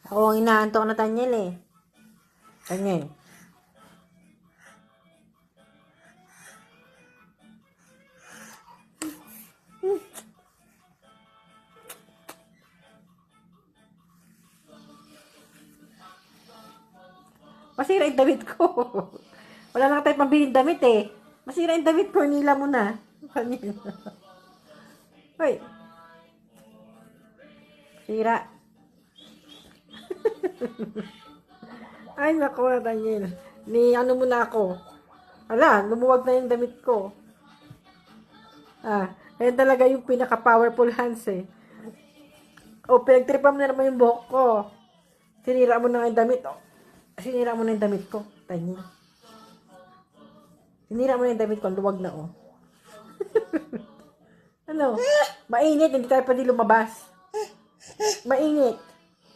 Ako ang inaantok na Tanyel eh. Tanyel. Masira yung damit ko. Wala lang tayo pambiling damit eh. Masira yung damit ko, nila mo na. Tanyel. Hoy. Sira. Ay, naku na, Daniel. Ni ano mo na ako. Ala, lumuwag na yung damit ko. Ayan talaga yung pinaka-powerful hands eh. O, pinagtripan mo na naman yung buhok ko. Sinira mo na yung damit. O, sinira mo na yung damit ko, Daniel. Sinira mo na yung damit ko, luwag na oh. Ano? Mainit, hindi tayo pwede lumabas. Mainit.